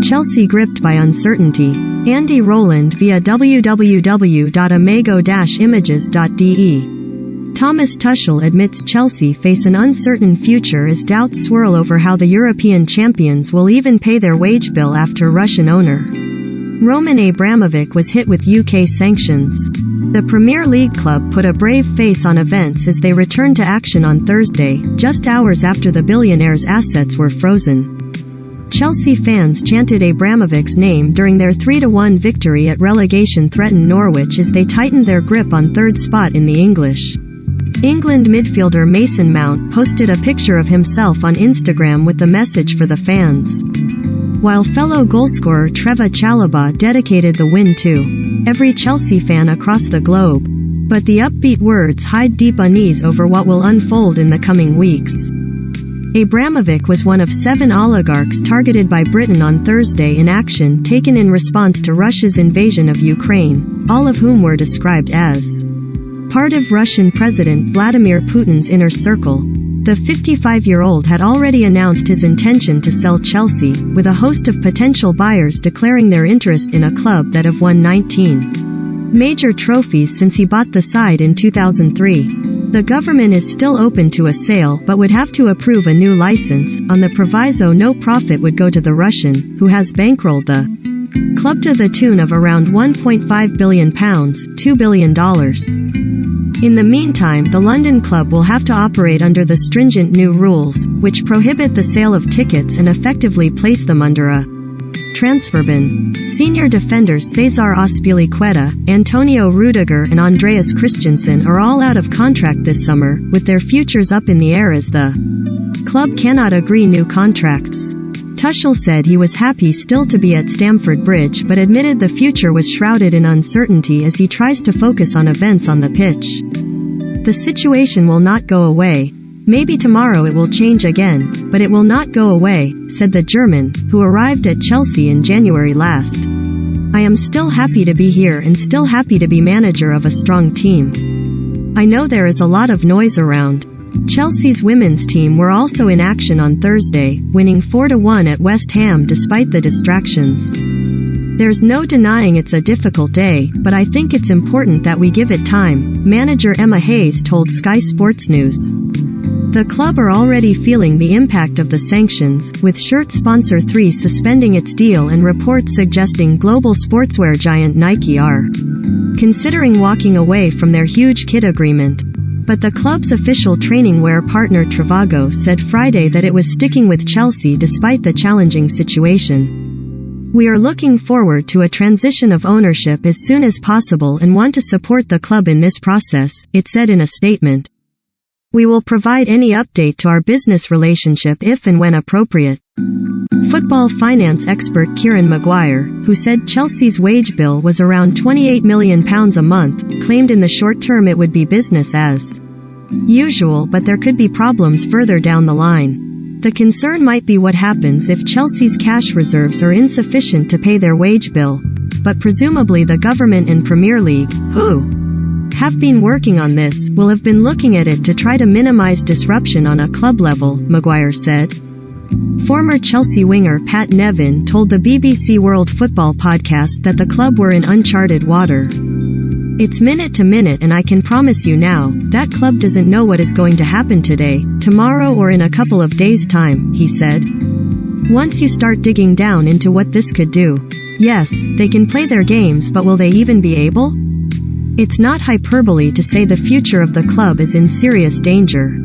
Chelsea gripped by uncertainty. Andy Rowland via www.amago-images.de. Thomas Tuchel admits Chelsea face an uncertain future as doubts swirl over how the European champions will even pay their wage bill after Russian owner Roman Abramovich was hit with UK sanctions. The Premier League club put a brave face on events as they returned to action on Thursday, just hours after the billionaire's assets were frozen. Chelsea fans chanted Abramovich's name during their 3-1 victory at relegation-threatened Norwich as they tightened their grip on third spot in the English. England midfielder Mason Mount posted a picture of himself on Instagram with the message for the fans, while fellow goalscorer Trevoh Chalobah dedicated the win to every Chelsea fan across the globe. But the upbeat words hide deep unease over what will unfold in the coming weeks. Abramovich was one of 7 oligarchs targeted by Britain on Thursday in action taken in response to Russia's invasion of Ukraine, all of whom were described as part of Russian President Vladimir Putin's inner circle. The 55-year-old had already announced his intention to sell Chelsea, with a host of potential buyers declaring their interest in a club that have won 19 major trophies since he bought the side in 2003. The government is still open to a sale but would have to approve a new license, on the proviso no profit would go to the Russian, who has bankrolled the club to the tune of around £1.5 billion, $2 billion. In the meantime, the London club will have to operate under the stringent new rules, which prohibit the sale of tickets and effectively place them under a transfer ban. Senior defenders Cesar Azpilicueta, Antonio Rudiger and Andreas Christensen are all out of contract this summer, with their futures up in the air as the club cannot agree new contracts. Tuchel said he was happy still to be at Stamford Bridge but admitted the future was shrouded in uncertainty as he tries to focus on events on the pitch. The situation will not go away. Maybe tomorrow it will change again, but it will not go away, said the German, who arrived at Chelsea in January last. I am still happy to be here and still happy to be manager of a strong team. I know there is a lot of noise around. Chelsea's women's team were also in action on Thursday, winning 4-1 at West Ham despite the distractions. There's no denying it's a difficult day, but I think it's important that we give it time, manager Emma Hayes told Sky Sports News. The club are already feeling the impact of the sanctions, with shirt sponsor 3 suspending its deal and reports suggesting global sportswear giant Nike are considering walking away from their huge kit agreement. But the club's official training wear partner Trivago said Friday that it was sticking with Chelsea despite the challenging situation. We are looking forward to a transition of ownership as soon as possible and want to support the club in this process, it said in a statement. We will provide any update to our business relationship if and when appropriate. Football finance expert Kieran Maguire, who said Chelsea's wage bill was around £28 million a month, claimed in the short term it would be business as usual, but there could be problems further down the line. The concern might be what happens if Chelsea's cash reserves are insufficient to pay their wage bill. But presumably the government and Premier League, who have been working on this, will have been looking at it to try to minimize disruption on a club level, Maguire said. Former Chelsea winger Pat Nevin told the BBC World Football podcast that the club were in uncharted water. It's minute to minute and I can promise you now, that club doesn't know what is going to happen today, tomorrow or in a couple of days' time, he said. Once you start digging down into what this could do. Yes, they can play their games, but will they even be able? It's not hyperbole to say the future of the club is in serious danger.